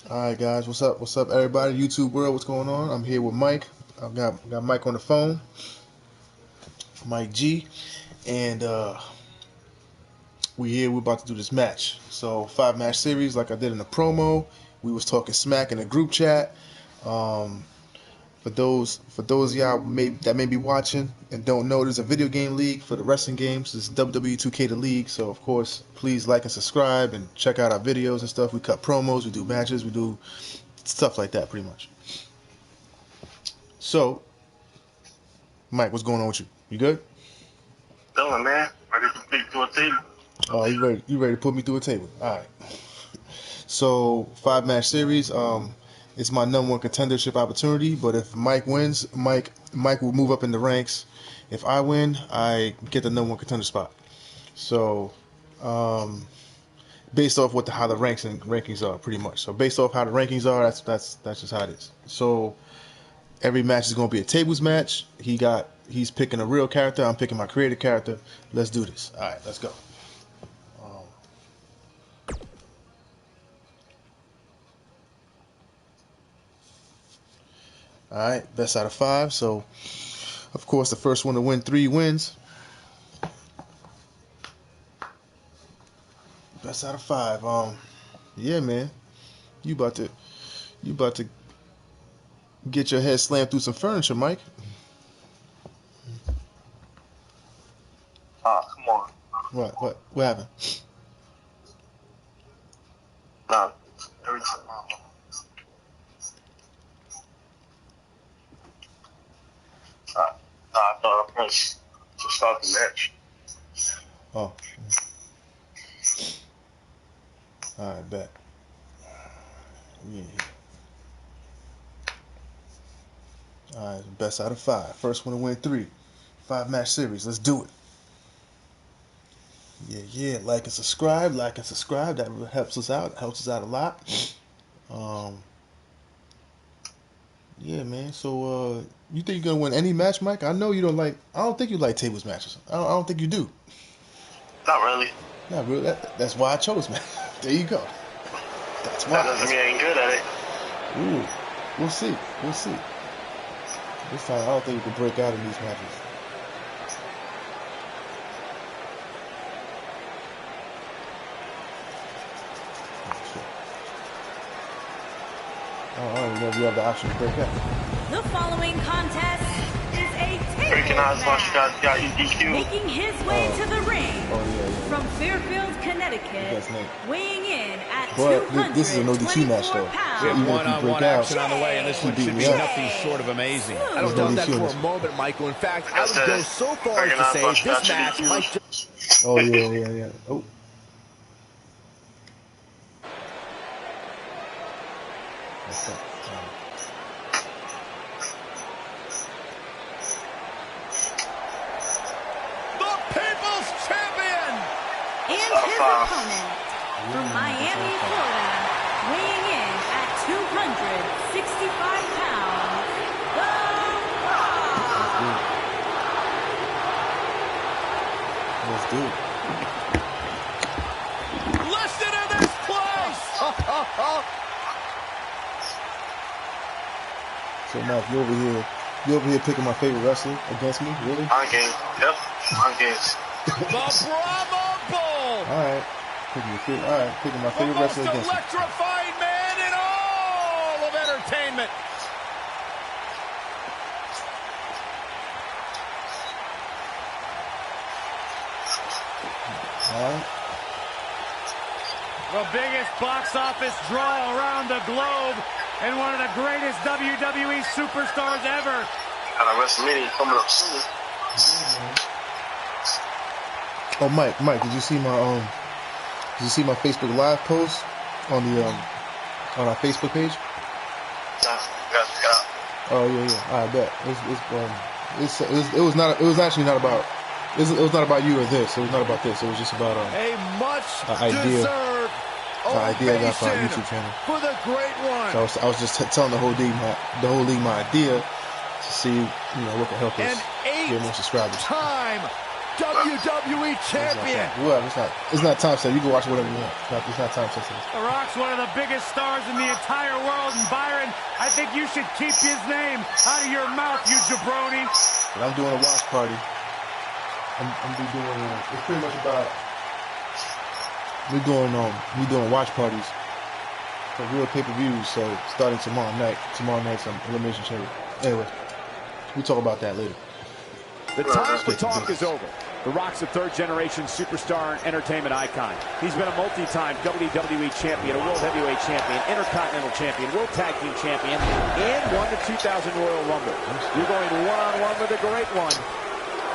All right, guys, what's up? What's up, everybody? YouTube world, what's going on? I'm here with Mike. I've got Mike on the phone, Mike G, and we're about to do this match. So 5-match series, like I did in the promo. We was talking smack in the group chat. For those of y'all that may be watching and don't know, there's a video game league for the wrestling games. It's WWE 2K the league. So of course, please like and subscribe and check out our videos and stuff. We cut promos, we do matches, we do stuff like that, pretty much. So, Mike, what's going on with you? You good? Chilling, man. Ready to speak to a table. Oh, you ready? You ready to put me through a table? All right. So, 5-match series. It's my #1 contendership opportunity. But if Mike wins, Mike will move up in the ranks. If I win, I get the #1 contender spot. So, based off how the rankings are, pretty much. So, based off how the rankings are, that's just how it is. So, every match is going to be a tables match. He's picking a real character. I'm picking my creative character. Let's do this. All right, let's go. All right, best out of 5. So, of course, the first one to win 3 wins. Best out of 5. Yeah, man, you about to get your head slammed through some furniture, Mike. Come on. What happened? Nah, every time. I thought I pressed to start the match. Oh. All right, bet. Yeah. All right, best out of 5. First one to win 3. 5-match series. Let's do it. Yeah. Like and subscribe. That helps us out. Helps us out a lot. Yeah, man. So, you think you're gonna win any match, Mike? I know you don't like. I don't think you like tables matches. I don't think you do. Not really. Not really. That's why I chose, man. There you go. That's why. That doesn't mean I ain't good at it. Ooh, we'll see. This time, I don't think you can break out in these matches. I don't even know if you have the option to break out. The following contest is a table match. Making his way to the ring from Fairfield, Connecticut, weighing in at 224 pounds. We have one-on-one action on the way, and this one should be nothing short of amazing. I don't doubt that for a moment, Michael. In fact, I would go so far as to say this match might just... Oh, yeah. Oh. Opponent from Miami, Florida, weighing in at 265 pounds, The Rock. Let's do it. Listen to this place! So, Mike, you over here picking my favorite wrestler against me? Really? On game. Yep. On game. The Bravo Bull! Alright. Picking my favorite wrestler against me. The most electrifying man in all of entertainment. Alright. The biggest box office draw around the globe and one of the greatest WWE superstars ever. Got a WrestleMania coming up soon. Oh, Mike, did you see my Facebook Live post on our Facebook page? Yeah. Oh yeah. I bet. It was actually not about. It was not about you or this. It was not about this. It was just about a much deserved idea I got for our YouTube channel. For the great one. So I was just telling the whole league my idea to see what can help us get more subscribers. Time WWE Champion. It's not time sensitive. You can watch whatever you want. It's not time sensitive. The Rock's one of the biggest stars in the entire world, and Byron, I think you should keep his name out of your mouth, you jabroni. But I'm doing a watch party. I'm doing. It's pretty much about. We doing watch parties for real pay-per-views. So starting tomorrow night's Elimination Chamber. Anyway, we'll talk about that later. The time for talk is over. The Rock's a third-generation superstar and entertainment icon. He's been a multi-time WWE champion, a World Heavyweight champion, Intercontinental champion, World Tag Team champion, and won the 2000 Royal Rumble. You're going one-on-one with a great one.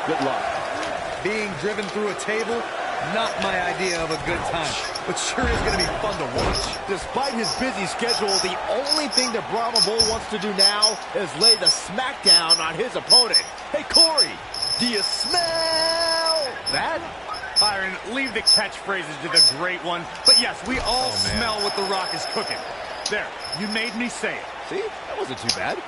Good luck. Being driven through a table, not my idea of a good time, but sure is going to be fun to watch. Despite his busy schedule, the only thing that Brahma Bull wants to do now is lay the smackdown on his opponent. Hey, Corey, do you smell that? Byron, leave the catchphrases to the great one. But yes, we all smell what The Rock is cooking. There, you made me say it. See, that wasn't too bad.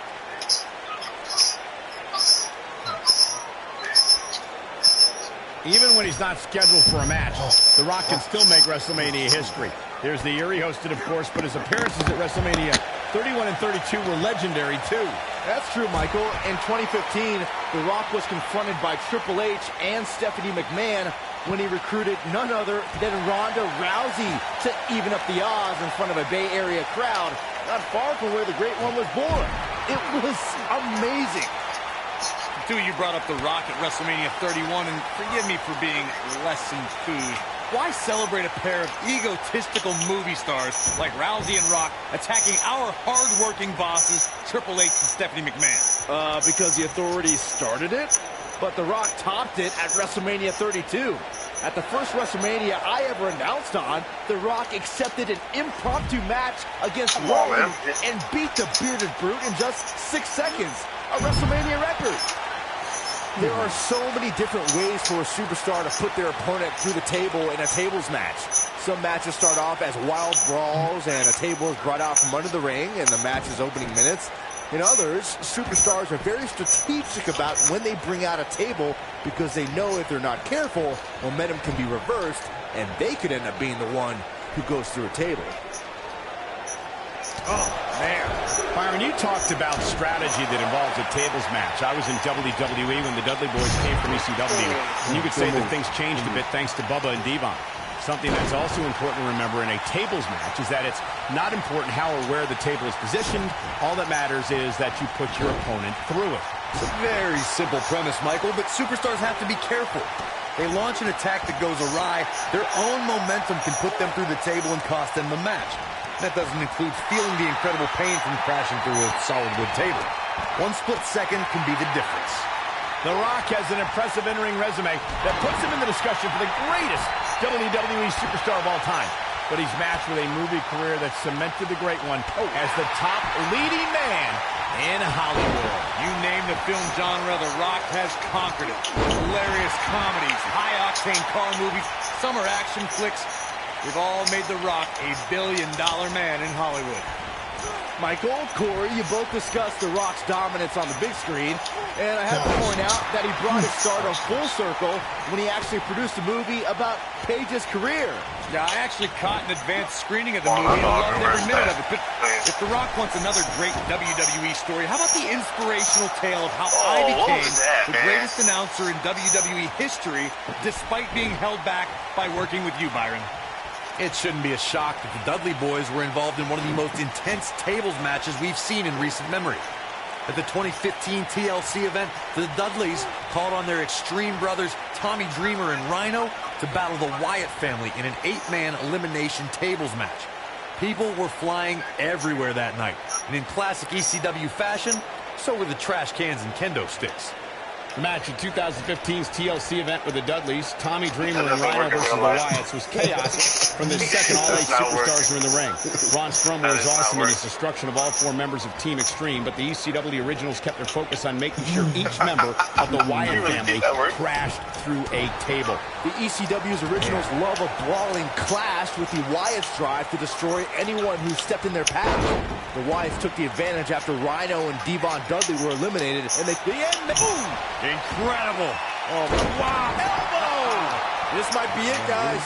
Even when he's not scheduled for a match, The Rock can still make WrestleMania history. There's the year he hosted, of course, but his appearances at WrestleMania 31 and 32 were legendary, too. That's true, Michael. In 2015, The Rock was confronted by Triple H and Stephanie McMahon when he recruited none other than Ronda Rousey to even up the odds in front of a Bay Area crowd, not far from where the Great One was born. It was amazing. Two, you brought up The Rock at WrestleMania 31, and forgive me for being less enthused. Why celebrate a pair of egotistical movie stars like Rousey and Rock attacking our hard-working bosses, Triple H and Stephanie McMahon? Because the authorities started it, but The Rock topped it at WrestleMania 32. At the first WrestleMania I ever announced on, The Rock accepted an impromptu match against Roman and beat the bearded brute in just 6 seconds. A WrestleMania record. There are so many different ways for a superstar to put their opponent through the table in a tables match. Some matches start off as wild brawls and a table is brought out from under the ring in the match's opening minutes. In others, superstars are very strategic about when they bring out a table because they know if they're not careful, momentum can be reversed and they could end up being the one who goes through a table. Oh, man. Byron, you talked about strategy that involves a tables match. I was in WWE when the Dudley Boys came from ECW, and you could say that things changed a bit thanks to Bubba and Devon. Something that's also important to remember in a tables match is that it's not important how or where the table is positioned. All that matters is that you put your opponent through it. It's a very simple premise, Michael, but superstars have to be careful. They launch an attack that goes awry. Their own momentum can put them through the table and cost them the match. That doesn't include feeling the incredible pain from crashing through a solid wood table. One split second can be the difference. The Rock has an impressive in-ring resume that puts him in the discussion for the greatest WWE superstar of all time. But he's matched with a movie career that cemented the Great One as the top leading man in Hollywood. You name the film genre, The Rock has conquered it. Hilarious comedies, high-octane car movies, summer action flicks. We've all made The Rock a billion-dollar man in Hollywood. Michael, Corey, you both discussed The Rock's dominance on the big screen, and I have to point out that he brought his stardom full circle when he actually produced a movie about Paige's career. Yeah, I actually caught an advanced screening of the movie and loved every minute of it. But if The Rock wants another great WWE story, how about the inspirational tale of how I became the greatest announcer in WWE history despite being held back by working with you, Byron? It shouldn't be a shock that the Dudley Boys were involved in one of the most intense tables matches we've seen in recent memory. At the 2015 TLC event, the Dudleys called on their Extreme brothers Tommy Dreamer and Rhino to battle the Wyatt family in an 8-man elimination tables match. People were flying everywhere that night, and in classic ECW fashion, so were the trash cans and kendo sticks. The match at 2015's TLC event with the Dudleys, Tommy Dreamer and Rhino versus the Wyatts, was chaos from the second all 8 superstars were in the ring. Braun Strowman was awesome in his destruction of all 4 members of Team Extreme, but the ECW originals kept their focus on making sure each member of the Wyatt family crashed through a table. The ECW's originals love a brawling clash with the Wyatts' drive to destroy anyone who stepped in their path. The Wyatts took the advantage after Rhino and Devon Dudley were eliminated, and the end. Boom! Incredible. Oh, wow. Elbow! This might be it, guys.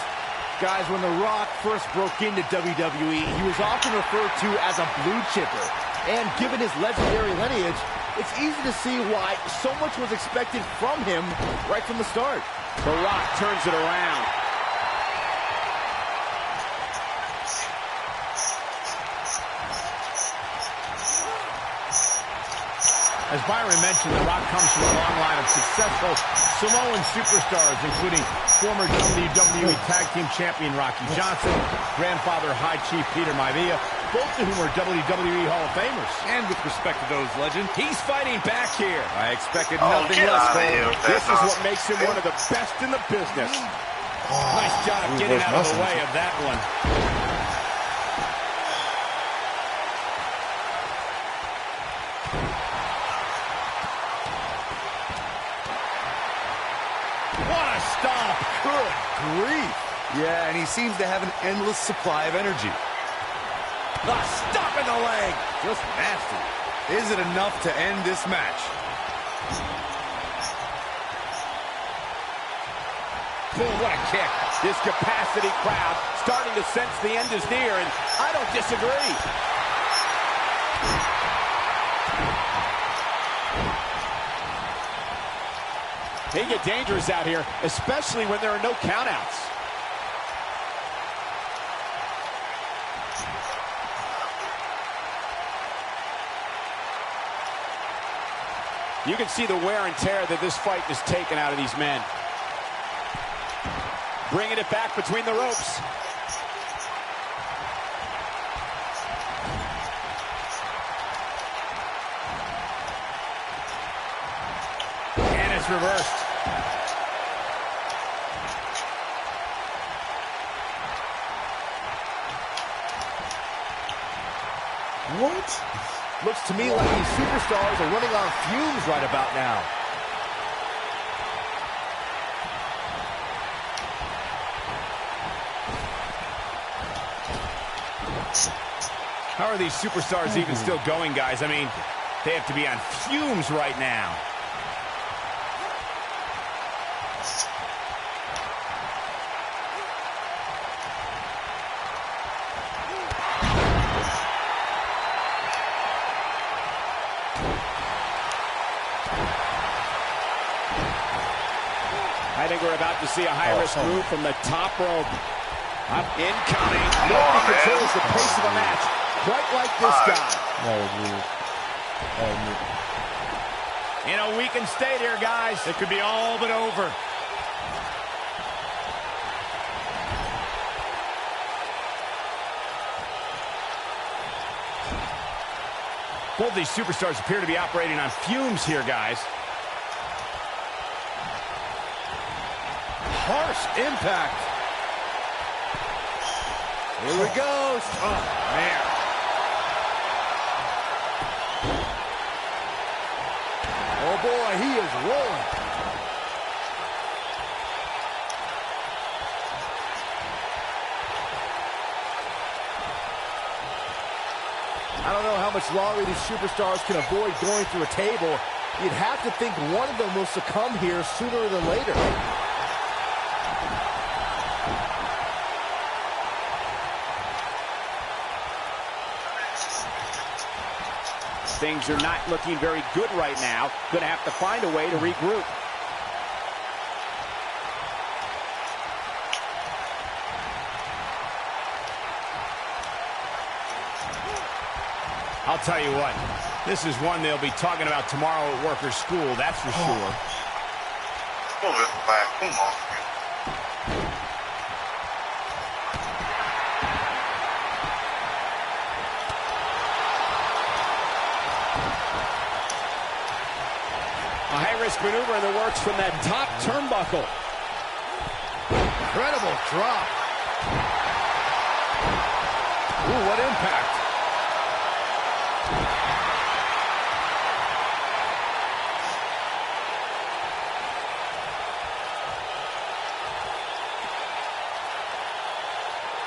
Guys, when The Rock first broke into WWE, he was often referred to as a blue chipper. And given his legendary lineage, it's easy to see why so much was expected from him right from the start. The Rock turns it around. As Byron mentioned, The Rock comes from a long line of successful Samoan superstars, including former WWE Tag Team Champion Rocky Johnson, grandfather High Chief Peter Maivia, both of whom are WWE Hall of Famers. And with respect to those legends, He's fighting back here. I expected nothing less, Cole. This is what makes him one of the best in the business. Nice job getting out of the way of that one. What a stomp. Good grief. Yeah, and he seems to have an endless supply of energy. The stop in the leg. Just nasty. Is it enough to end this match? Boom, what a kick. This capacity crowd starting to sense the end is near, and I don't disagree. They get dangerous out here, especially when there are no countouts. You can see the wear and tear that this fight has taken out of these men. Bringing it back between the ropes. And it's reversed. What? Looks to me like these superstars are running on fumes right about now. How are these superstars even still going, guys? I mean, they have to be on fumes right now. I think we're about to see a high-risk move from the top rope. Up incoming. Nobody controls the pace of the match quite like this guy. That was weird. That was weird. In a weakened state here, guys. It could be all but over. Both these superstars appear to be operating on fumes here, guys. Harsh impact. Here we go. Oh, man. Oh, boy, he is rolling. I don't know how much longer these superstars can avoid going through a table. You'd have to think one of them will succumb here sooner than later. Things are not looking very good right now. Going to have to find a way to regroup. I'll tell you what, this is one they'll be talking about tomorrow at workers' school, that's for sure. Come on. A high-risk maneuver in the works from that top turnbuckle. Incredible drop. Ooh, what impact.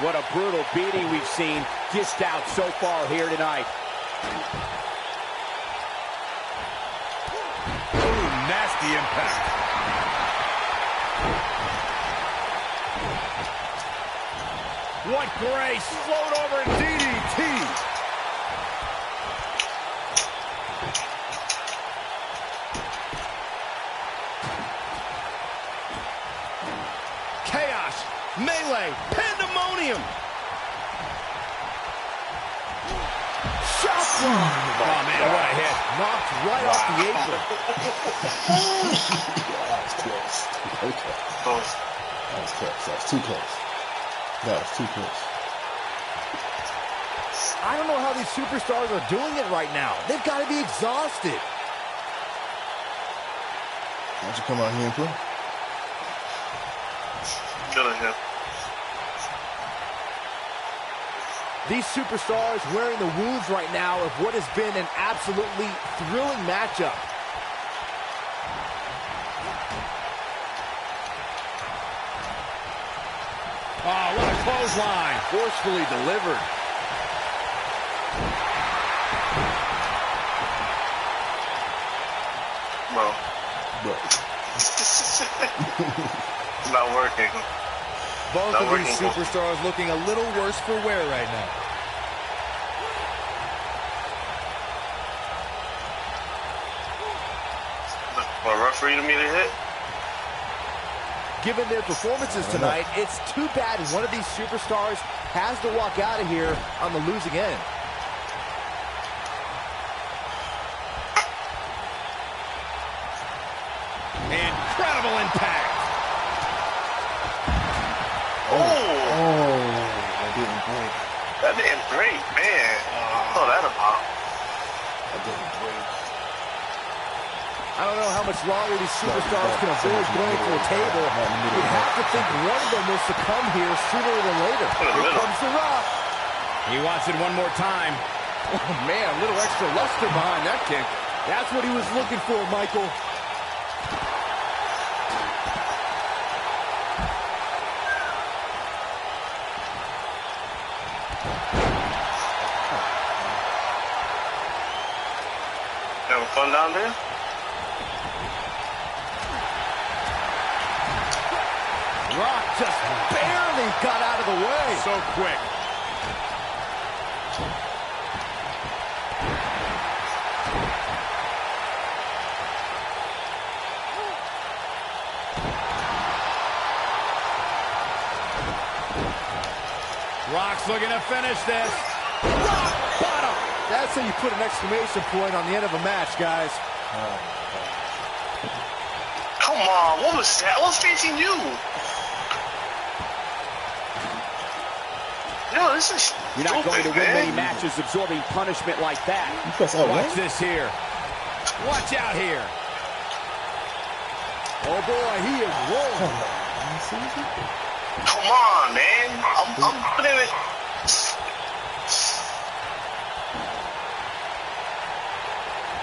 What a brutal beating we've seen dished out so far here tonight. Ooh, nasty impact. What grace! Float over and DDT! Chaos! Melee! Pandemonium! Shot block! Oh, man, what a hit. Knocked right off the apron. That was close. Okay. That was close. That was too close. That was too close. I don't know how these superstars are doing it right now. They've got to be exhausted. Why don't you come out here and play? Killing him. These superstars wearing the wounds right now of what has been an absolutely thrilling matchup. Oh, what a clothesline. Forcefully delivered. Bro. It's not working. Both of these superstars looking a little worse for wear right now. For a referee to me to hit? Given their performances tonight, it's too bad one of these superstars has to walk out of here on the losing end. Incredible impact. That didn't break. That didn't break, man. Oh, that about. That didn't break. I don't know how much longer these superstars can avoid going to a table. You'd have to think one of them will succumb here sooner than later. Here comes The Rock. He wants it one more time. Oh, man, a little extra luster behind that kick. That's what he was looking for, Michael. Having fun down there? Rock just barely got out of the way. So quick. Rock's looking to finish this. Rock bottom. That's how you put an exclamation point on the end of a match, guys. Come on, what was that? I was facing you. Yo, this is You're not going to win many man. matches absorbing punishment like that. You press L1? Watch this here. Watch out here. Oh boy, he is rolling. Come on, man. I'm putting it.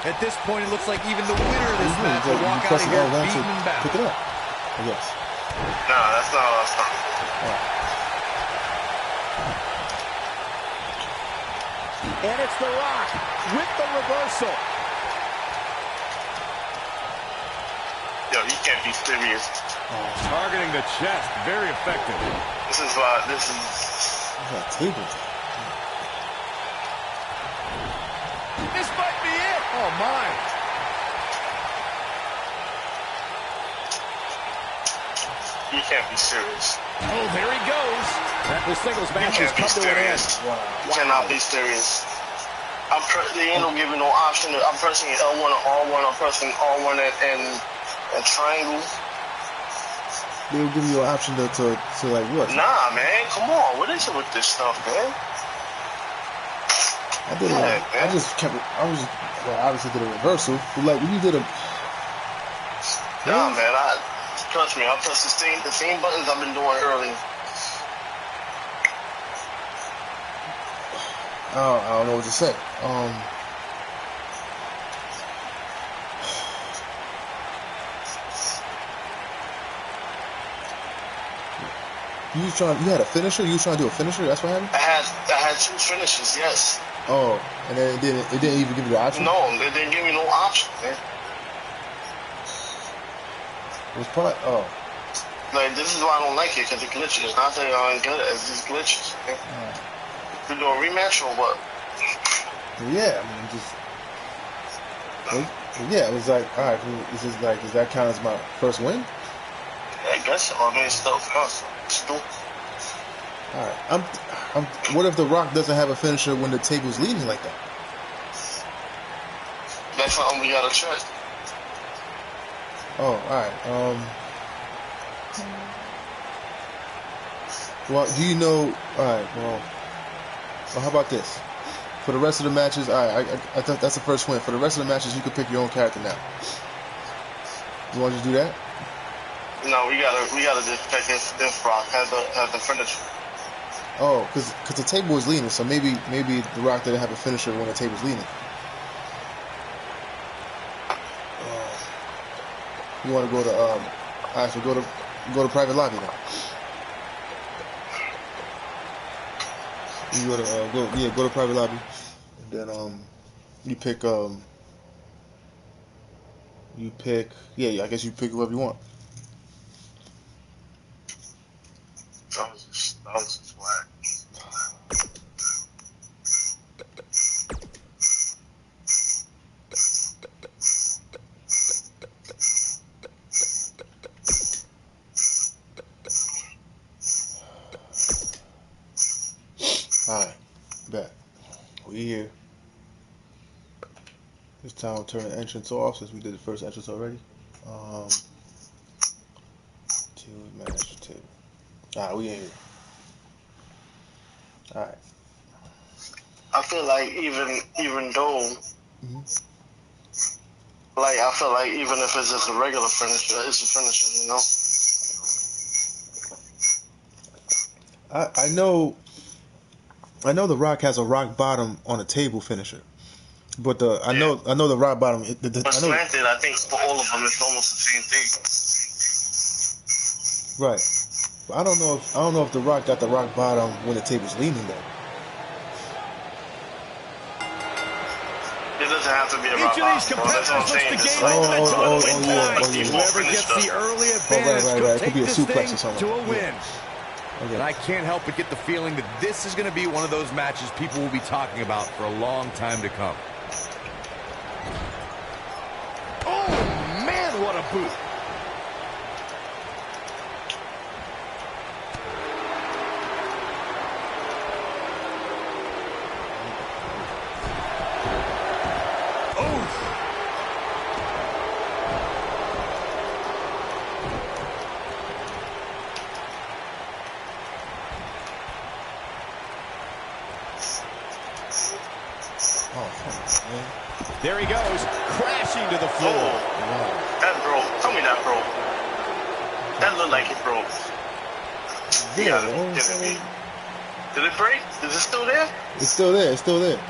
At this point, it looks like even the winner of this match will walk out of here beaten and bound. Pick it up. I guess. Nah, that's not what I was talking. And it's The Rock with the reversal. Yo, you can't be serious. Targeting the chest. Very effective. This is That table. This might be it. Oh, my. You can't be serious. Oh, there he goes. This singles You match has can't be come to an end. serious. You cannot be serious. They ain't no giving no option. I'm pressing L1 or R1. I'm pressing R1 and triangle. They'll give you an option to like what? Nah, man. Come on. What is it with this stuff, man? I did Yeah, I just kept it. Well, obviously did a reversal. But like when you did a. Nah, man. Trust me. I press the same buttons I've been doing early. I don't know what to say. You had a finisher? You was trying to do a finisher? That's what happened? I had two finishes, yes. Oh, and then it didn't even give you the option? No, they didn't give me no option, man. It was probably Like, this is why I don't like it, because it glitches. Not that y'all ain't good, it's just glitches, man. You do a rematch or what? Yeah, I mean, just... yeah, it was like, all right, this is like, does that count as my first win? Yeah, I guess so. I mean, it's still fast. Still. All right, what if The Rock doesn't have a finisher when the table's leading like that? That's something we gotta check. Oh, all right. Well, do you know? All right. Well, how about this? For the rest of the matches, all right. I thought that's the first win. For the rest of the matches, you can pick your own character now. You want to do that? No, we gotta just check if Rock has the finisher. Oh, because the table was leaning, so maybe The Rock didn't have a finisher when the table's leaning. You want to go to alright, so go to private lobby then. You go to private lobby, and then you pick I guess you pick whoever you want. That was just whack. Alright, bet. We here. This time we'll turn the entrance off since we did the first entrance already. Match 2. Alright, we in here. Alright. I feel like even though, like, I feel like even if it's just a regular finisher, it's a finisher, you know? I know The Rock has a rock bottom on a table finisher, but I know the rock bottom. But slanted, I think for all of them, it's almost the same thing. Right. But I don't know if The Rock got the rock bottom when the table's leaning though. It doesn't have to be a rock bottom. Each of these competitors looks to gain Whoever gets the early advantage could take this thing to a win. Okay. And I can't help but get the feeling that this is going to be one of those matches people will be talking about for a long time to come. Oh, man, what a boot. There he goes, crashing to the floor. That broke. Tell me that broke. That looked like it broke. Yeah. Did it break? Is it still there? It's still there. It's still there.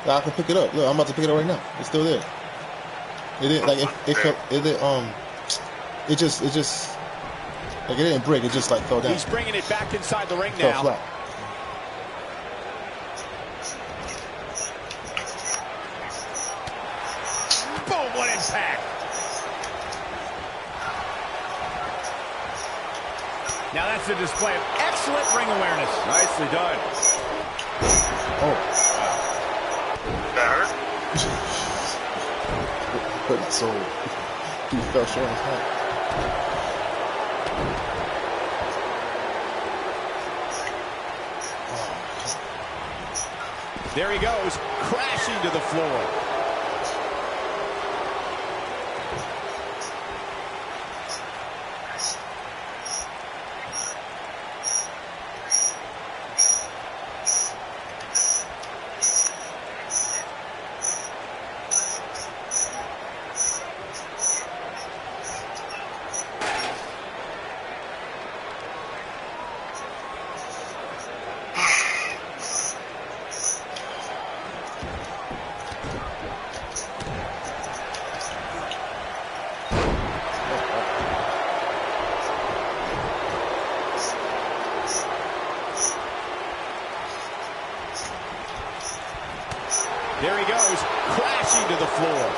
I can pick it up. Look, I'm about to pick it up right now. It's still there. It didn't like it just like it didn't break. It just like fell down. He's bringing it back inside the ring now. Fell flat. Boom! What impact! Now that's a display of excellent ring awareness. Nicely done. Oh. That hurt? Put it so he fell short of his head. There he goes, crashing to the floor. There he goes, crashing to the floor.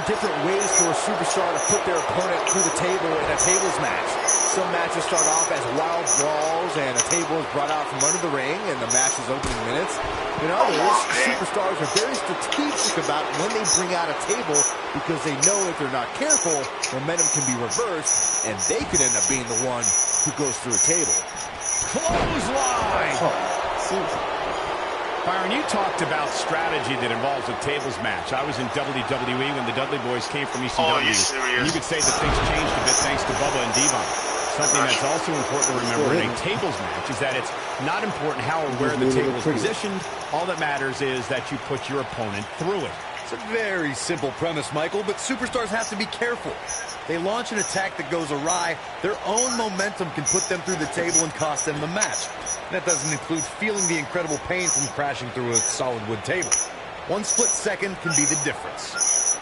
different ways for a superstar to put their opponent through the table in a tables match. Some matches start off as wild brawls and a table is brought out from under the ring and the match's opening minutes. In others, superstars are very strategic about when they bring out a table because they know if they're not careful, momentum can be reversed and they could end up being the one who goes through a table. Clothesline! Byron, you talked about strategy that involves a tables match. I was in WWE when the Dudley Boys came from ECW. Oh, are you serious? You could say that things changed a bit thanks to Bubba and Devon. Something that's also important to remember in a tables match is that it's not important how or where the table is positioned. All that matters is that you put your opponent through it. It's a very simple premise, Michael, but superstars have to be careful. They launch an attack that goes awry, their own momentum can put them through the table and cost them the match. That doesn't include feeling the incredible pain from crashing through a solid wood table. One split second can be the difference.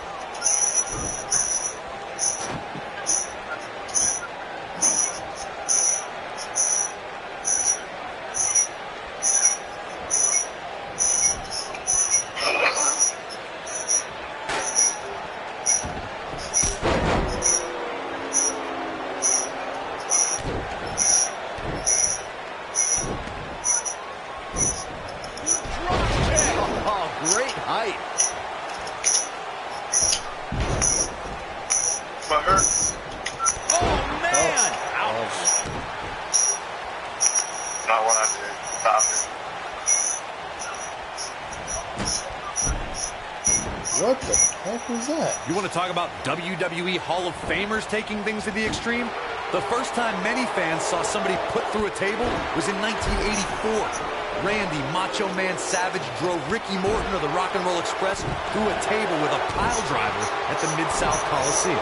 What the heck was that? You want to talk about WWE Hall of Famers taking things to the extreme? The first time many fans saw somebody put through a table was in 1984. Randy Macho Man Savage drove Ricky Morton of the Rock and Roll Express through a table with a pile driver at the Mid-South Coliseum.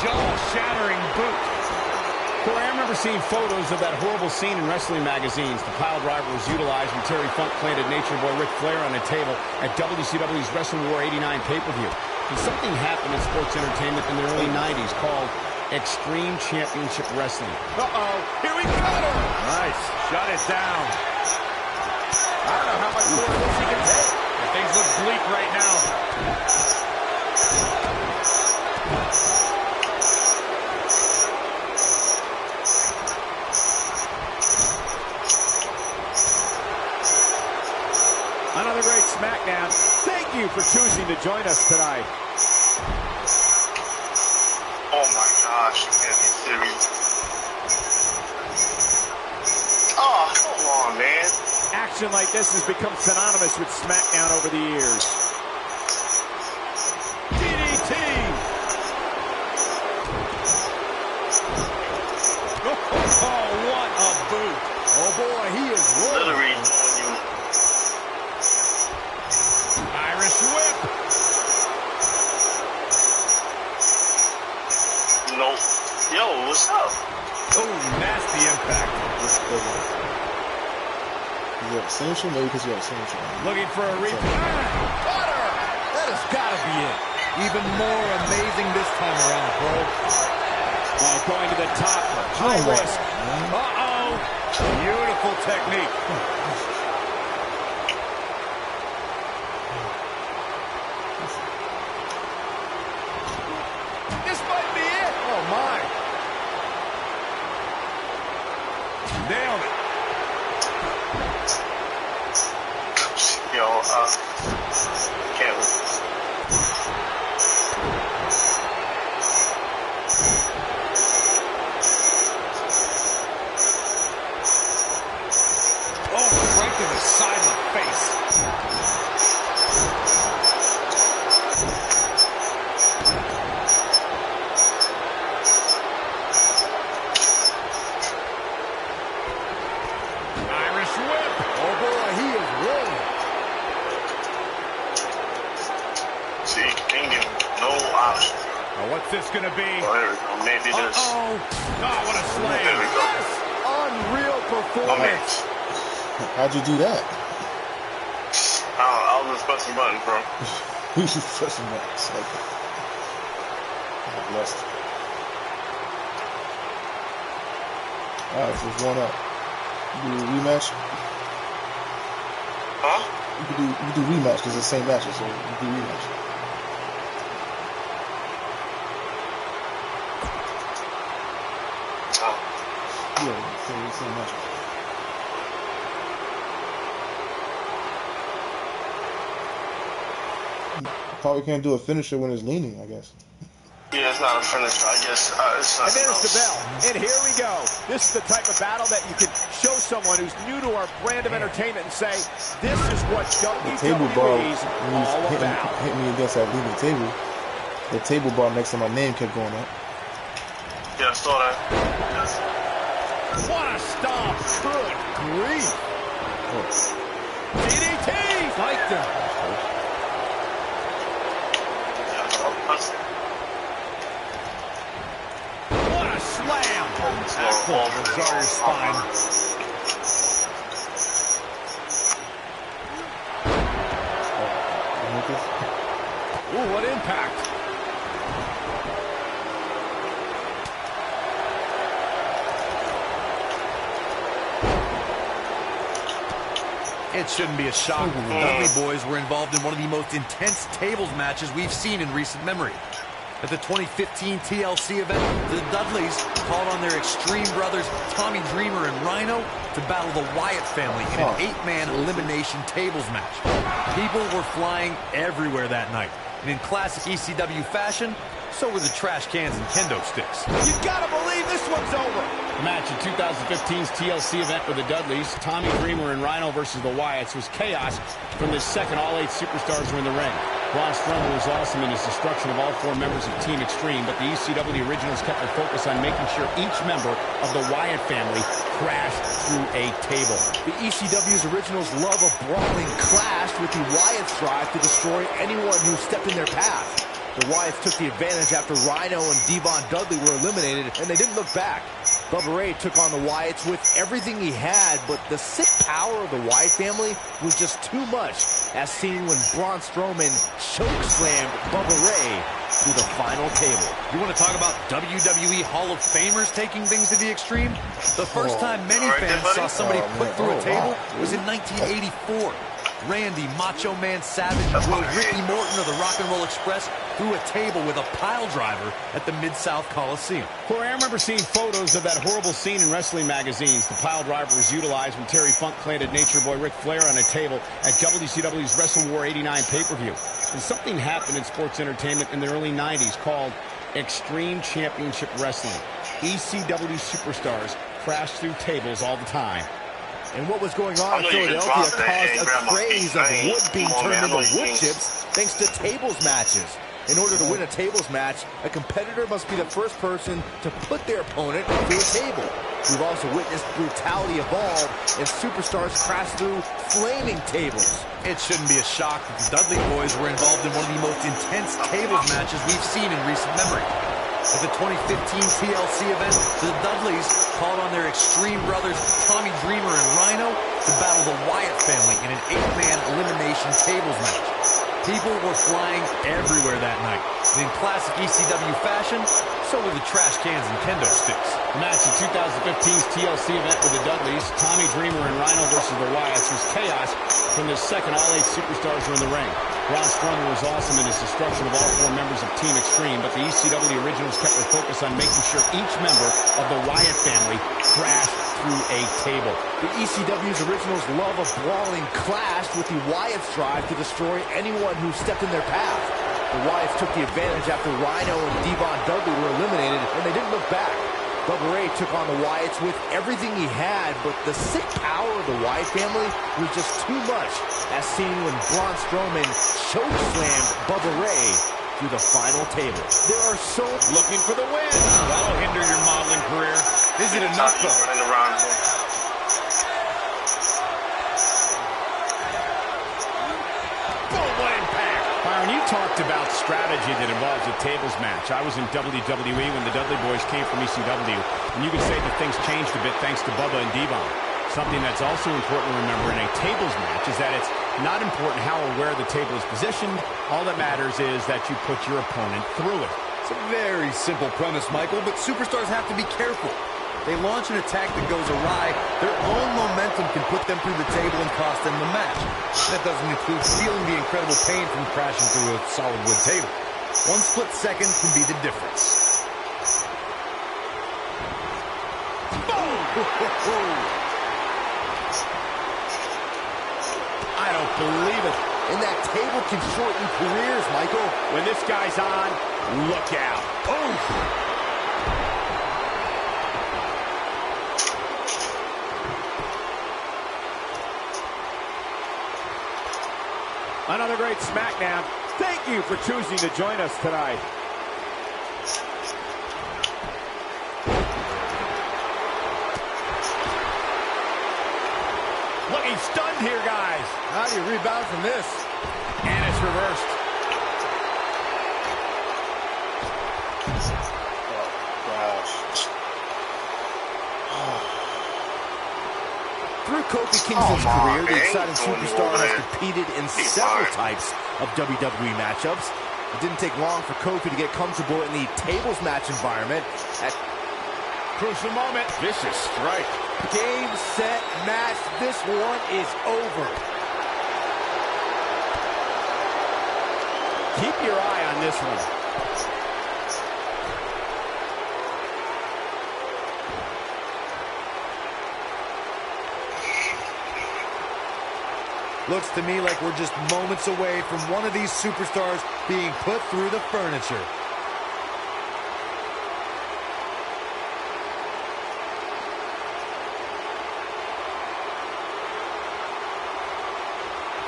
Jaw-shattering boot. Corey, I remember seeing photos of that horrible scene in wrestling magazines. The pile driver was utilized when Terry Funk planted Nature Boy Ric Flair on a table at WCW's Wrestling War 89 pay-per-view. And something happened in sports entertainment in the early 90s called Extreme Championship Wrestling. Uh-oh, here we go! Nice, shut it down. I don't know how much more of this he can take. And things look bleak right now. Another great SmackDown. Thank you for choosing to join us tonight. Oh my gosh, you can't be serious. Oh, come on, man. Action like this has become synonymous with SmackDown over the years. DDT! Oh, what a boot. Oh boy, he is rolling. Literally doing you. Irish whip. Nope. Yo, what's up? Oh, nasty impact. You have Ascension? Maybe because you have Ascension. Looking for a replay. Butter! That has got to be it. Even more amazing this time around, bro. Going to the top. High risk. Uh-oh. Beautiful technique. This might be it. Oh, my. Nailed it. Yo, can't. Oh, right to the side of the face. Irish whip. Oh, boy, he is rolling. See, ain't getting no option. Now, what's this going to be? Oh, there we go. Maybe this. Oh, what a slam. There we go. Unreal My man. performance. How'd you do that? I was just pressing button, bro. You just pressing buttons. Okay. God bless you. Alright, so it's 1 up. Do a rematch? Huh? You could do rematch because it's the same matches, so you can do rematch. Oh. Yeah, same matches. Probably can't do a finisher when it's leaning, I guess. Yeah, it's not a finisher, I guess. It's and there's the bell. And here we go. This is the type of battle that you can show someone who's new to our brand of entertainment and say, this is what WWE's all about. Hit me against that leaning table. The table bar next to my name kept going up. Yeah, I saw that. Yes. What a stop. Good grief. DDT. Spiked him. What a slam. Excellent. Rosario's spine. Ooh, what impact. It shouldn't be a shock that the Dudley Boys were involved in one of the most intense tables matches we've seen in recent memory. At the 2015 TLC event, the Dudleys called on their Extreme brothers Tommy Dreamer and Rhino to battle the Wyatt family in an 8-man elimination tables match. People were flying everywhere that night. And in classic ECW fashion, so were the trash cans and kendo sticks. You gotta believe this one's over. The match in 2015's TLC event with the Dudleys, Tommy Dreamer and Rhino versus the Wyatts, was chaos from the second all 8 superstars were in the ring. Braun Strowman was awesome in his destruction of all 4 members of Team Extreme, but the ECW originals kept their focus on making sure each member of the Wyatt family crashed through a table. The ECW's originals love a brawling clash, with the Wyatts drive to destroy anyone who stepped in their path. The Wyatts took the advantage after Rhino and Devon Dudley were eliminated, and they didn't look back. Bubba Ray took on the Wyatts with everything he had, but the sick power of the Wyatt family was just too much, as seen when Braun Strowman chokeslammed Bubba Ray through the final table. You want to talk about WWE Hall of Famers taking things to the extreme? The first time many fans saw somebody put through a table was in 1984. Randy Macho Man Savage drove Ricky Morton of the Rock and Roll Express through a table with a pile driver at the Mid-South Coliseum. Corey, I remember seeing photos of that horrible scene in wrestling magazines. The pile driver was utilized when Terry Funk planted Nature Boy Ric Flair on a table at WCW's Wrestle War 89 pay-per-view. And something happened in sports entertainment in the early 90s called Extreme Championship Wrestling. ECW superstars crashed through tables all the time. And what was going on in Philadelphia caused a craze of wood being turned into wood chips thanks to tables matches. In order to win a tables match, a competitor must be the first person to put their opponent through a table. We've also witnessed brutality evolve as superstars crash through flaming tables. It shouldn't be a shock that the Dudley Boys were involved in one of the most intense tables matches we've seen in recent memory. At the 2015 TLC event, the Dudleys called on their Extreme brothers Tommy Dreamer and Rhino to battle the Wyatt family in an 8-man elimination tables match. People were flying everywhere that night. And in classic ECW fashion, so were the trash cans and kendo sticks. The match in 2015's TLC event with the Dudleys, Tommy Dreamer and Rhino versus the Wyatts, was chaos from the second all 8 superstars were in the ring. Braun Strowman was awesome in his destruction of all 4 members of Team Extreme, but the ECW originals kept their focus on making sure each member of the Wyatt family crashed through a table. The ECW's originals love a brawling clash, with the Wyatts drive to destroy anyone who stepped in their path. The Wyatts took the advantage after Rhino and Devon Dudley were eliminated, and they didn't look back. Bubba Ray took on the Wyatts with everything he had, but the sick power of the Wyatt family was just too much, as seen when Braun Strowman chokeslammed Bubba Ray through the final table. There are so... Looking for the win. That'll hinder your modeling career. Is it enough, though? Byron, you talked about strategy that involves a tables match. I was in WWE when the Dudley Boys came from ECW, and you could say that things changed a bit thanks to Bubba and Devon. Something that's also important to remember in a tables match is that it's not important how or where the table is positioned. All that matters is that you put your opponent through it. It's a very simple premise, Michael, but superstars have to be careful. they launch an attack that goes awry, their own momentum can put them through the table and cost them the match. That doesn't include feeling the incredible pain from crashing through a solid wood table. One split second can be the difference. Boom! I don't believe it. And that table can shorten careers, Michael. When this guy's on, look out. Oof. Another great SmackDown. Thank you for choosing to join us tonight. Looking stunned here, guys. How do you rebound from this? And it's reversed. Through Kofi Kingston's career, the exciting superstar has competed in several types of WWE matchups. It didn't take long for Kofi to get comfortable in the tables match environment. At crucial moment. Vicious strike. game, set, match. This one is over. Keep your eye on this one. Looks to me like we're just moments away from one of these superstars being put through the furniture.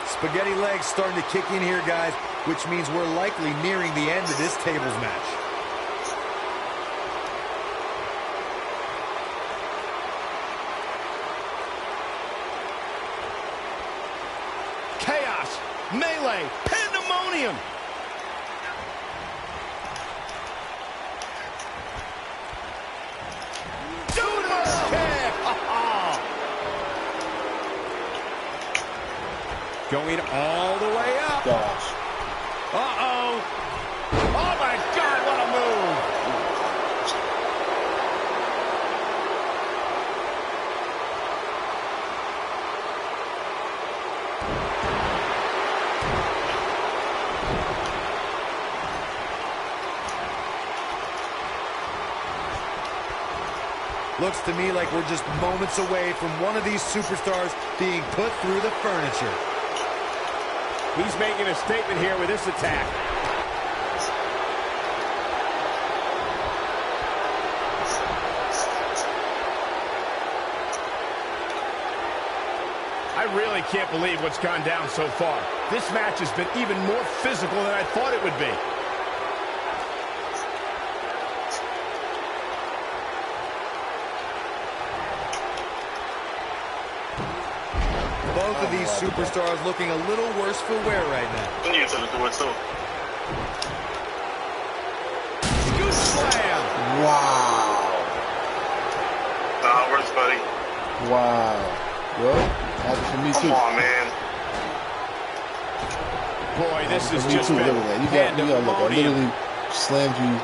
Spaghetti legs starting to kick in here, guys, which means we're likely nearing the end of this tables match. Chaos, melee, pandemonium. Going all the way up. Gosh. Uh-oh. Oh, my God, what a move. Looks to me like we're just moments away from one of these superstars being put through the furniture. He's making a statement here with this attack. I really can't believe what's gone down so far. This match has been even more physical than I thought it would be. Both of these superstars looking a little worse for wear right now. You to the door too. Scoop slam. Wow. Nah, it works, buddy. Wow. Well, happy for me too. Come on, man. Boy, this is Me just too. been Look at that. You got look. I pandemonium. literally slammed you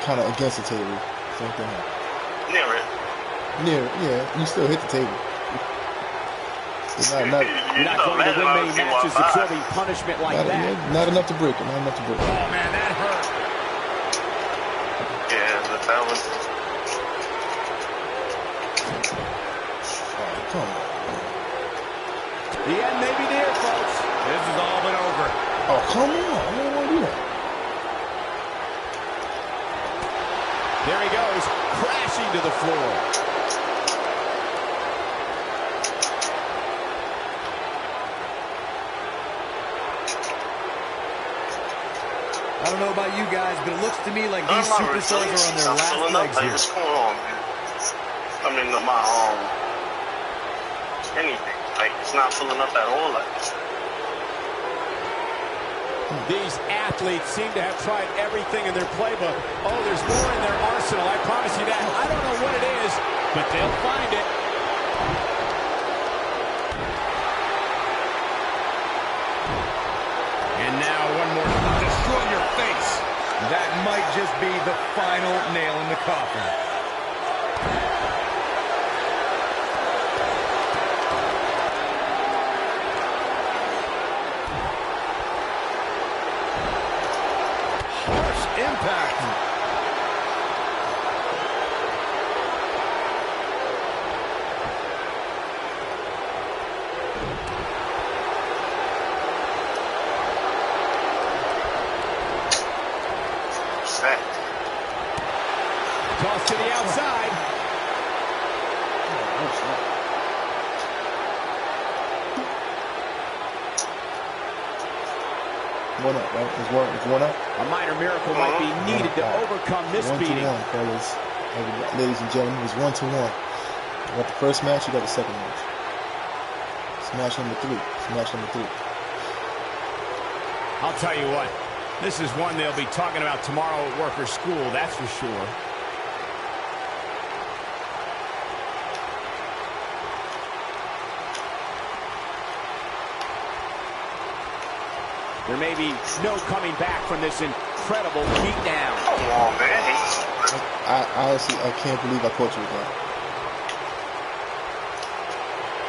kind of against the table. Same thing happened. Near it. Near, yeah. You still hit the table. You're not going to win many matches absorbing punishment like that. Yeah, not enough to break it. Not enough to break it. Oh, man, that hurt. Yeah, that was... Oh, come on. The end may be near, folks. This has all been over. Oh, come on. I don't want to do that. There he goes, crashing to the floor. I don't know about you guys, but it looks to me like these superstars are on their last legs here. What's going on, man? I mean, anything. Like, it's not filling up at all. Like, These athletes seem to have tried everything in their playbook. Oh, there's more in their arsenal, I promise you that. I don't know what it is, but they'll find it. And now one more. Destroy your face. That might just be the final nail in the coffin. One up, right? It's one up. A minor miracle might be needed to overcome this beating. 1-1, fellas. Ladies and gentlemen, it's 1-1. You got the first match, you got the second match. Smash number 3. Smash number 3. I'll tell you what, this is one they'll be talking about tomorrow at work or school, that's for sure. There may be no coming back from this incredible beatdown. Come on, man. I honestly, I can't believe I caught you with that.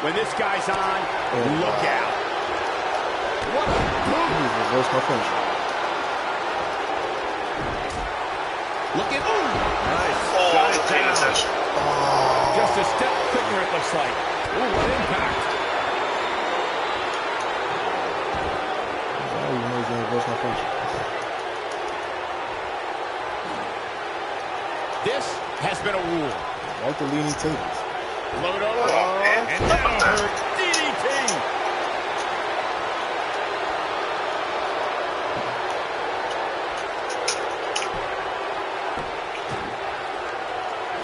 When this guy's on, look out. What a move. Reverse my finisher. Look at, nice. Oh, paying attention. Just a step quicker, it looks like. Ooh, what impact. Reverse my finisher. This has been a rule. I like the leaning tables. Load over. And that'll hurt. DDT.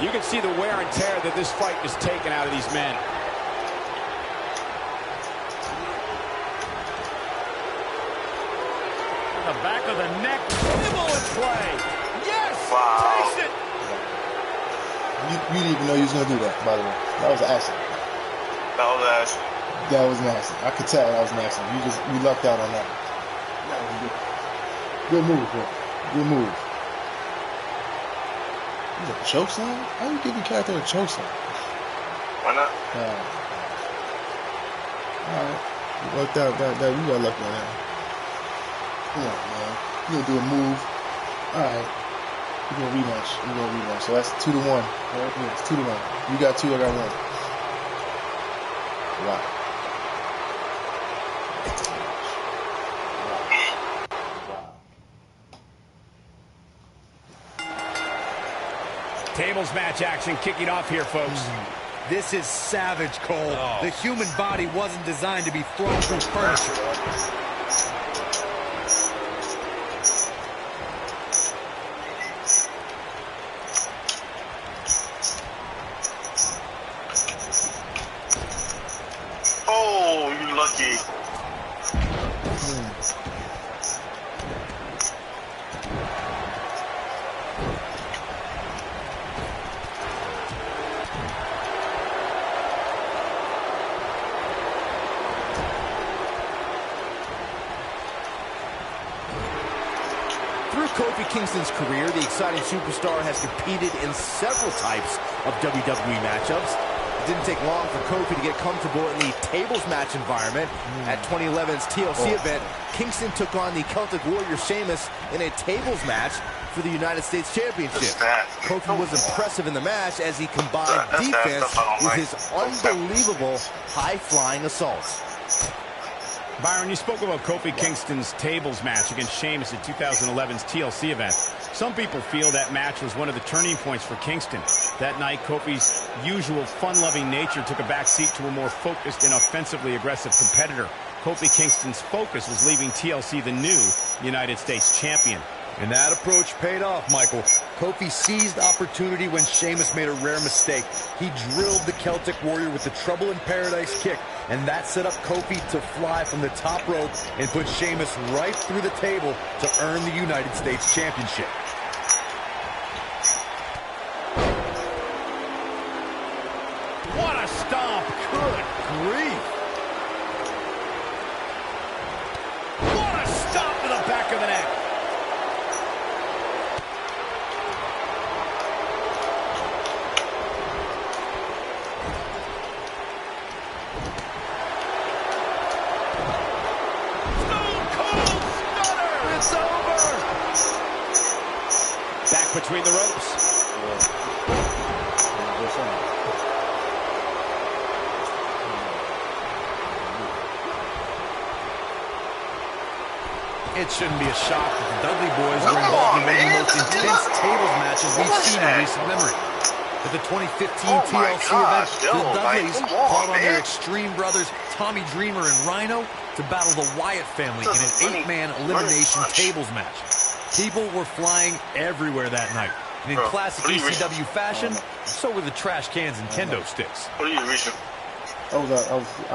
You can see the wear and tear that this fight has taken out of these men. The back of the neck, nibble in play. Yes! Wow. Takes it! You didn't even know you was going to do that, by the way. That was an accident. That was ass. That was an accident. I could tell that was an accident. You lucked out on that. That was good. Good move, bro. Good move. Is that a choke slam? How you give your character a choke slam? Why not? Alright. You lucked out. You got lucky on that. Come on, man. You gonna do a move. Alright. We're gonna rematch. So that's 2-1. Right? Yeah, it's 2-1. You got 2, I got 1. Wow. Tables match action kicking off here, folks. This is savage, Cole. The human body wasn't designed to be thrown through furniture. Oh, you lucky. Through Kofi Kingston's career, the exciting superstar has competed in several types of WWE matchups. It didn't take long for Kofi to get comfortable in the tables match environment. At 2011's TLC event, Kingston took on the Celtic Warrior Sheamus in a tables match for the United States Championship. Kofi was impressive in the match as he combined defense with his unbelievable high-flying assaults. Byron, you spoke about Kofi Kingston's tables match against Sheamus at 2011's TLC event. Some people feel that match was one of the turning points for Kingston. That night, Kofi's usual fun-loving nature took a backseat to a more focused and offensively aggressive competitor. Kofi Kingston's focus was leaving TLC the new United States champion. And that approach paid off, Michael. Kofi seized opportunity when Sheamus made a rare mistake. He drilled the Celtic Warrior with the Trouble in Paradise kick, and that set up Kofi to fly from the top rope and put Sheamus right through the table to earn the United States Championship. What a stomp! Good grief! What a stomp to the back of the neck! Between the ropes. It shouldn't be a shock that the Dudley Boys were involved in one of the most intense tables matches we've seen in recent memory. At the 2015 TLC event, the Dudleys called on their Extreme brothers Tommy Dreamer and Rhino to battle the Wyatt family in an 8-man elimination tables match. People were flying everywhere that night. And in classic ECW fashion, so were the trash cans and kendo sticks. I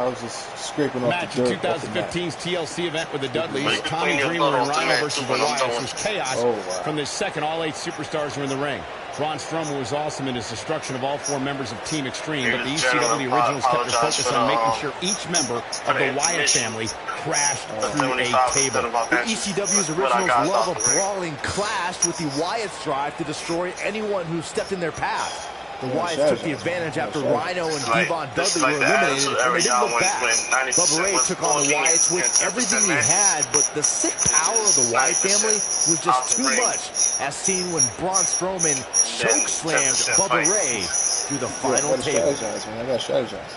was just scraping off match the dirt. Match in 2015's TLC event with the Dudleys, Tommy Dreamer and Rhino versus the Wyatts was chaos from the second. All 8 superstars were in the ring. Braun Strowman was awesome in his destruction of all 4 members of Team Extreme, but the ECW originals kept their focus on making sure each member of the Wyatt family crashed through a table. The ECW's originals love a brawling clash, with the Wyatts drive to destroy anyone who stepped in their path. The Wyatts took the advantage after Rhino and Devon Dudley were eliminated, and they didn't look back. Bubba Ray took on the Wyatts with everything he had, but the sick power of the Wyatt family was just too much, as seen when Braun Strowman chokeslammed Bubba Ray through the final table. I gotta strategize.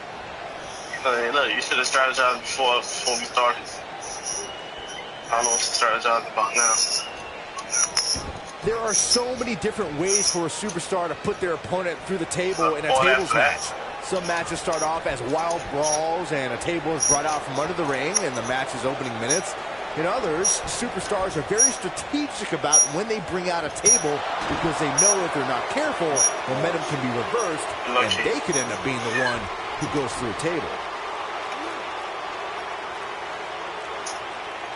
Look, you should have strategized before we started. I don't know what to strategize about now. There are so many different ways for a superstar to put their opponent through the table in a tables match. Some matches start off as wild brawls and a table is brought out from under the ring in the match's opening minutes. In others, superstars are very strategic about when they bring out a table, because they know if they're not careful, momentum can be reversed and they could end up being the one who goes through a table.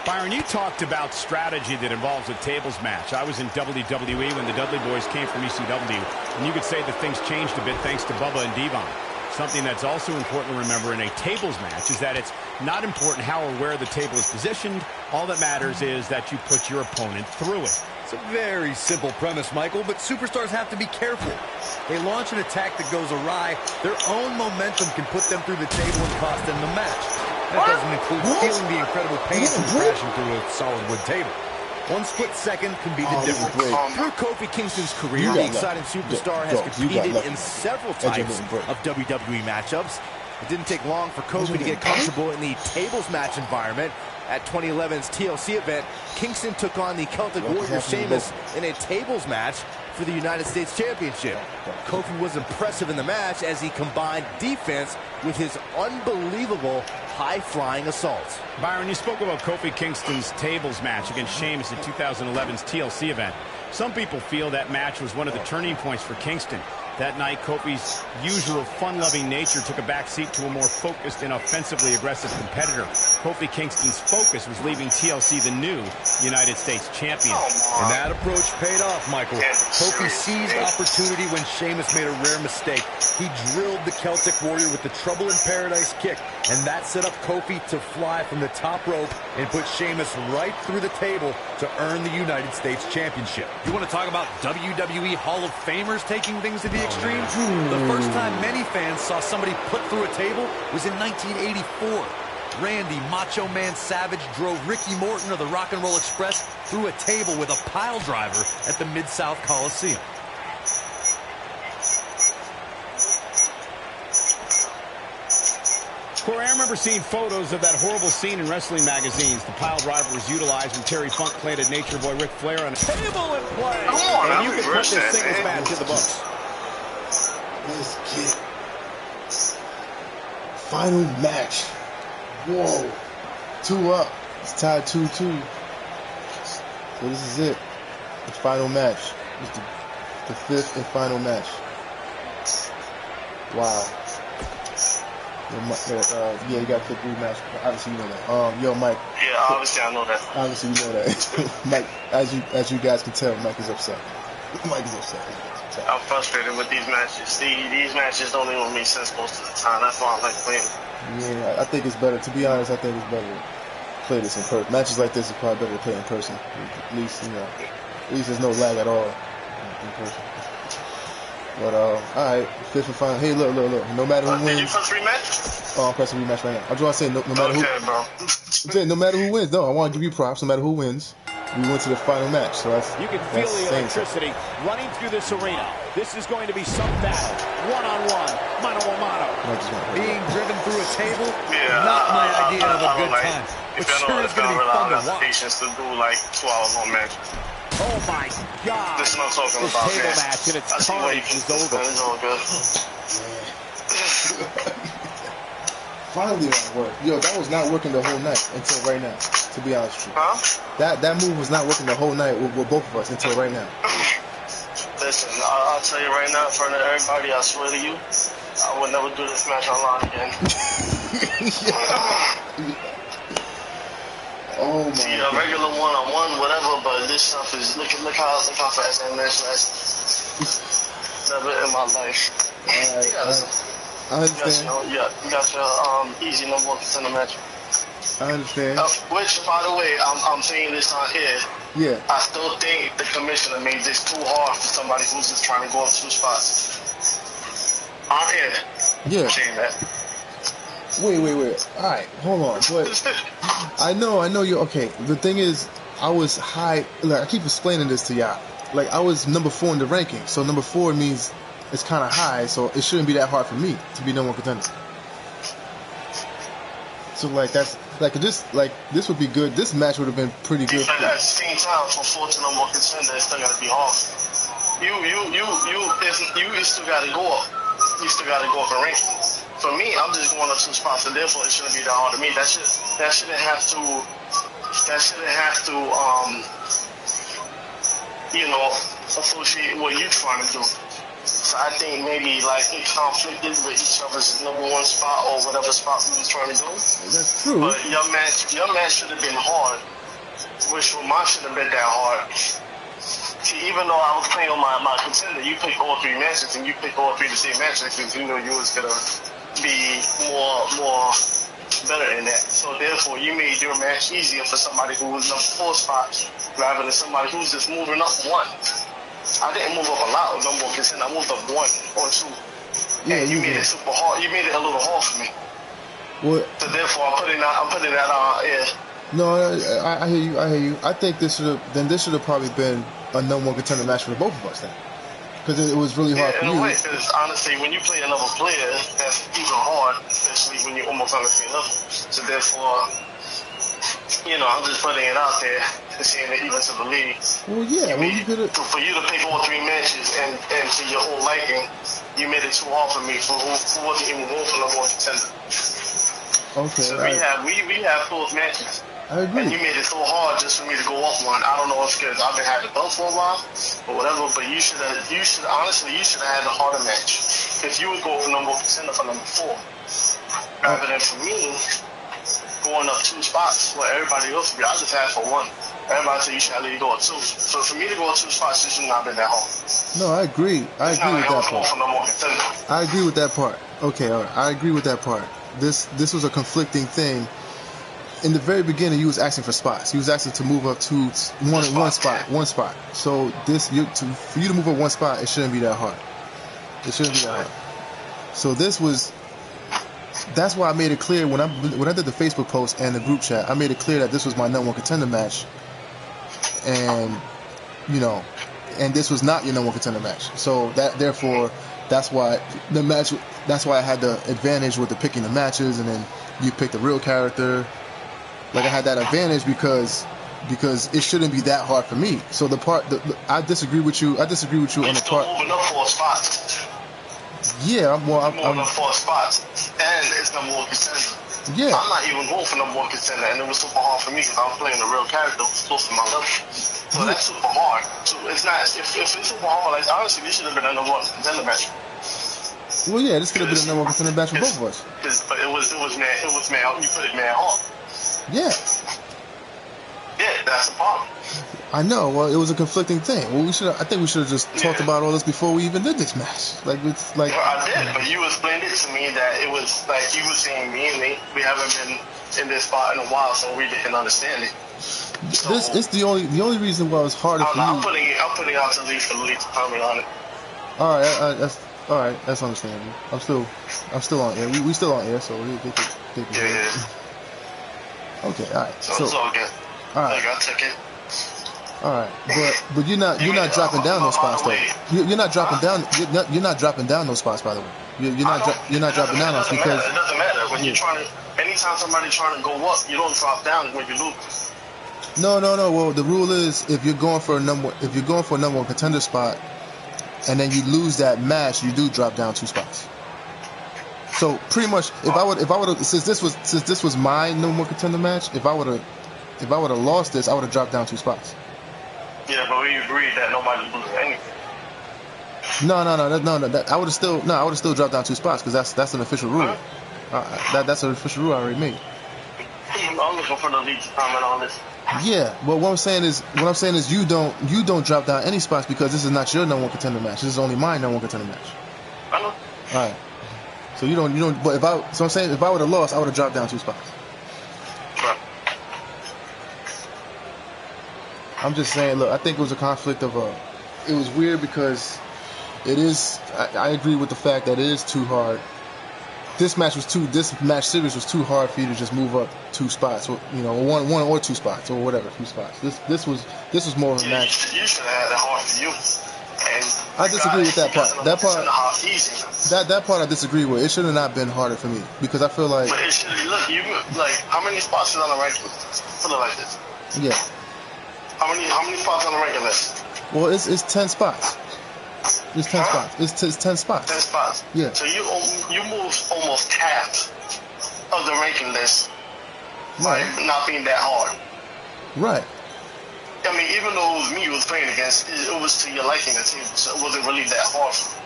Byron, you talked about strategy that involves a tables match. I was in WWE when the Dudley Boys came from ECW, and you could say that things changed a bit thanks to Bubba and Devon. Something that's also important to remember in a tables match is that it's not important how or where the table is positioned. All that matters is that you put your opponent through it. It's a very simple premise, Michael, but superstars have to be careful. They launch an attack that goes awry, their own momentum can put them through the table and cost them the match. That doesn't include feeling the incredible pain from crashing through a solid wood table. 1 split second can be the difference. Through Kofi Kingston's career, the exciting superstar has competed in several types of WWE matchups. It didn't take long for Kofi to get comfortable in the tables match environment. At 2011's TLC event, Kingston took on the Celtic Warrior Sheamus in a tables match for the United States Championship. Kofi was impressive in the match as he combined defense with his unbelievable high-flying assaults. Byron, you spoke about Kofi Kingston's tables match against Sheamus at 2011's TLC event. Some people feel that match was one of the turning points for Kingston. That night, Kofi's usual fun-loving nature took a backseat to a more focused and offensively aggressive competitor. Kofi Kingston's focus was leaving TLC the new United States champion. And that approach paid off, Michael. Kofi seized opportunity when Sheamus made a rare mistake. He drilled the Celtic Warrior with the Trouble in Paradise kick, and that set up Kofi to fly from the top rope and put Sheamus right through the table to earn the United States Championship. You want to talk about WWE Hall of Famers taking things to the extreme? The first time many fans saw somebody put through a table was in 1984. Randy Macho Man Savage drove Ricky Morton of the Rock and Roll Express through a table with a pile driver at the Mid-South Coliseum. Corey, I remember seeing photos of that horrible scene in wrestling magazines. The pile driver was utilized when Terry Funk planted Nature Boy Ric Flair on a Table in play, and you can put this singles match in the books. Let's get final match. Whoa. 2 up. It's tied 2-2. So this is it. The final match. It's the 5th and final match. Wow. Yeah, you got to 5th match. Obviously you know that. Yo, Mike. Yeah, obviously I know that. Obviously you know that. Mike, as you guys can tell, Mike is upset. Mike is upset. I'm frustrated with these matches. These matches don't even make sense most of the time. That's why I like playing. Yeah, I think it's better. To be honest, I think it's better to play this in person. Matches like this is probably better to play in person. At least, at least there's no lag at all in person. But all right, 5th and final. Hey, look. No matter who wins. Did you press rematch? Oh, I'm pressing rematch right now. I just want to say no matter who. Okay, bro. I'm saying no matter who wins. No, I want to give you props. No matter who wins. We went to the final match, so that's... You can feel the electricity running through this arena. This is going to be some battle. One-on-one, mano-a-mano. Being driven through a table, not my idea of a good time. But sure is going to be fun to watch. Patience to do like 2-hour-long match. Oh my God! This is what I'm talking this about, table man. match and its carnage is over. It's all good. finally it worked. Yo, that was not working the whole night until right now, to be honest with you. Huh? That move was not working the whole night with both of us until right now. Listen, I'll tell you right now, in front of everybody, I swear to you, I would never do this match online again. Oh my See, a regular one-on-one, whatever, but this stuff is, look how fast that match lasts. Never in my life. Alright, I understand. You got your easy number one contender match. I understand. Which, by the way, I'm saying this on here. Yeah. I still think the commissioner made this too hard for somebody who's just trying to go up 2 spots. On air. Yeah. I'm saying that. Wait. Alright, hold on. But I know you're okay. The thing is, I was high. Like, I keep explaining this to y'all. Like, I was number 4 in the ranking. So number 4 means it's kind of high. So it shouldn't be that hard for me to be number 1 contender. So like this would be good. This match would have been pretty good. But at the same time, for 4 to number 1 contender, it's still gotta be hard. You still gotta go up. You still gotta go up in ranking. For me, I'm just going up 2 spots, and therefore it shouldn't be that hard to me. That shouldn't have to associate what you're trying to do. So I think maybe like it conflicted with each other's number 1 spot or whatever spot we was trying to go. That's true. But your match should have been hard, which mine shouldn't have been that hard. See, even though I was playing on my contender, you picked all 3 matches, and you picked all 3 the same matches because you know you was gonna be more better than that. So therefore, you made your match easier for somebody who was number 4 spot rather than somebody who's just moving up 1. I didn't move up a lot with number 1 contender. I moved up 1 or 2. Yeah, and you made it super hard. You made it a little hard for me. What? So therefore, I'm putting that on air. No, I hear you. I think this should have probably been a number 1 contender match for both of us then, because it was really hard for you. In a way, because honestly, when you play another player, that's even hard, especially when you're almost on the same level. So therefore, I'm just putting it out there to seeing it even to the league. Well, yeah. For you to pick all 3 matches and to your whole liking, you made it too hard for me for who wasn't even going for number 1 contender. Okay. So we have 4 matches. I agree. And you made it so hard just for me to go up 1. I don't know if it's because I've been having the belt for a while or whatever, but you should have had a harder match. If you would go for number 1 contender for number 4, rather than for me going up 2 spots where everybody else would be. I just had for 1. Everybody said you should at least go up 2. So for me to go up 2 spots, it should not have been that hard. No, I agree. I agree with that part. I agree with that part. Okay, all right. I agree with that part. This was a conflicting thing. In the very beginning, you was asking for spots. You was asking to move up to one spot. So for you to move up 1 spot, it shouldn't be that hard. It shouldn't be that hard. So that's why I made it clear when I did the Facebook post and the group chat. I made it clear that this was my number 1 contender match, and and this was not your number 1 contender match. So therefore, that's why I had the advantage with the picking the matches, and then you picked the real character. Like, I had that advantage because it shouldn't be that hard for me. So I disagree with you. I disagree with you on the part. Moving up 4 spots. Yeah, I'm moving up 4 spots, and it's number 1 contender. Yeah. I'm not even going for number 1 contender, and it was super hard for me because I was playing a real character who was close to my level. So that's super hard. So it's not. If it's super hard, like, honestly, this should have been a number 1 contender match. Well, yeah, this could have been a number 1 contender match for both of us. But it was mad. You put it mad hard. Yeah. Yeah, that's the problem. I know. Well, it was a conflicting thing. Well, I think we should have just talked about all this before we even did this match. Like, it's like. Well, I did, but you explained it to me that it was like you were saying me and me. We haven't been in this spot in a while, so we didn't understand it. So, it's the only reason why it was harder for you. I'm putting it out to the league for the league to comment on it. All right, that's understandable. I'm still on air. We still on air, so they can. Yeah. Okay, all right. So it's all good. All right. Like, I took it. All right, but you're not dropping down those spots though. You're not dropping down. You're not dropping down those spots, by the way. You're not dropping down those because it doesn't matter when you're trying to. Anytime somebody's trying to go up, you don't drop down when you lose. No. Well, the rule is if you're going for a number 1 contender spot, and then you lose that match, you do drop down 2 spots. So pretty much, if I would since this was my no more contender match, if I would have lost this, I would have dropped down 2 spots. Yeah, but we agreed that nobody loses anything. No. I would have still dropped down 2 spots because that's an official rule. That's an official rule I already made. I'm looking for the lead to comment on this. Yeah, but what I'm saying is you don't drop down any spots because this is not your no one contender match. This is only my no one contender match. I know. All right. So you don't. But I'm saying if I would have lost, I would have dropped down 2 spots. Right. I'm just saying. Look, I think it was a conflict of it was weird because it is. I agree with the fact that it is too hard. This match series was too hard for you to just move up 2 spots, or, one or 2 spots or whatever, 2 spots. This was more of a match. You should have had it hard for you. And I disagree with that part. That part I disagree with. It should have not been harder for me because I feel like. But it should look. You like how many spots is on the ranking list? Put it like this. Yeah. How many spots on the ranking list? Well, it's 10 spots. It's 10 spots. It's 10 spots. 10 spots. Yeah. So you moved almost half of the ranking list by not being that hard. Right. I mean, even though it was me you was playing against, it was to your liking the team, so it wasn't really that hard for me.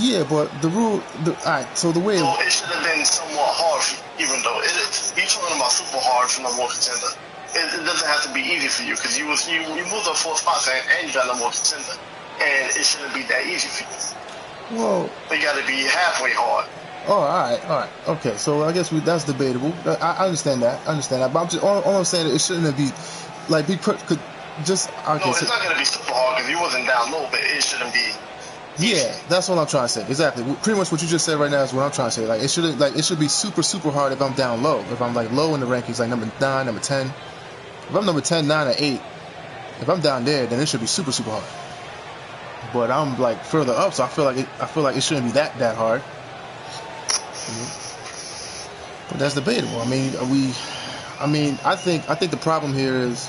Yeah, but the rule. Alright, so the way. So it should have been somewhat hard for you, even though you're talking about super hard for no more contender. It doesn't have to be easy for you because you moved up 4 spots and you got no more contender. And it shouldn't be that easy for you. Well, they got to be halfway hard. Oh, all right, okay. So I guess that's debatable. I understand that. But I'm just all I'm saying is it shouldn't be like just. Okay, no, it's not gonna be super hard because you wasn't down low, but it shouldn't be. Yeah, that's what I'm trying to say. Exactly. Pretty much what you just said right now is what I'm trying to say. Like it should be super super hard if I'm down low. If I'm like low in the rankings, like number 9, number 10. If I'm number 10, 9, or 8, if I'm down there, then it should be super super hard. But I'm like further up, so I feel like it shouldn't be that hard. But that's debatable. I think the problem here is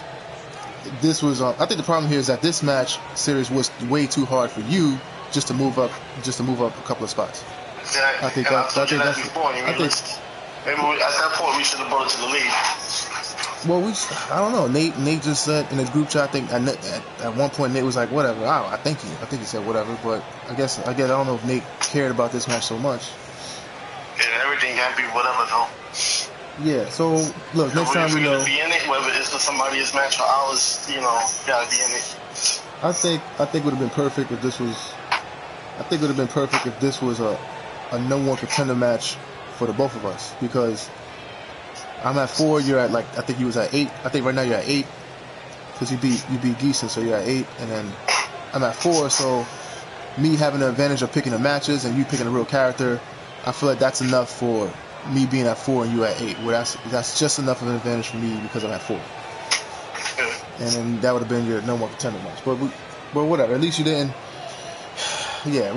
I think the problem here is that this match series was way too hard for you just to move up a couple of spots. Exactly. I think maybe at that point we should have brought it to the league. Well, I don't know. Nate just said in the group chat. I think at one point Nate was like, "Whatever." I think he said whatever. But I guess I don't know if Nate cared about this match so much. Yeah, everything can be whatever though. Yeah. So look, next time we know. Be in it, whether it's for somebody's match or ours, gotta be in it. I think it would have been perfect if this was. I think it would have been perfect if this was a no one contender match for the both of us because. I'm at 4. You're at I think he was at 8. I think right now you're at 8 because you beat Geeson, so you're at 8, and then I'm at 4. So me having the advantage of picking the matches and you picking a real character, I feel like that's enough for me being at 4 and you at 8. Well, that's just enough of an advantage for me because I'm at 4. And then that would have been your no more contender match. But whatever. At least you didn't. Yeah,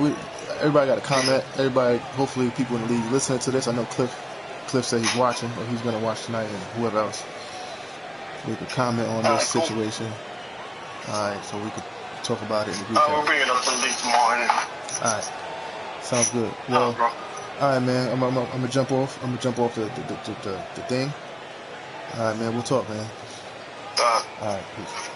everybody got a comment. Everybody, hopefully, people in the league listening to this. I know Cliff said he's watching, or he's going to watch tonight, and whoever else. We could comment on this situation. Alright, so we could talk about it in the group. We'll bring it up to the league tomorrow. Alright, sounds good. Well, alright, man. I'm gonna jump off. I'm gonna jump off the thing. Alright, man. We'll talk, man. Alright, peace.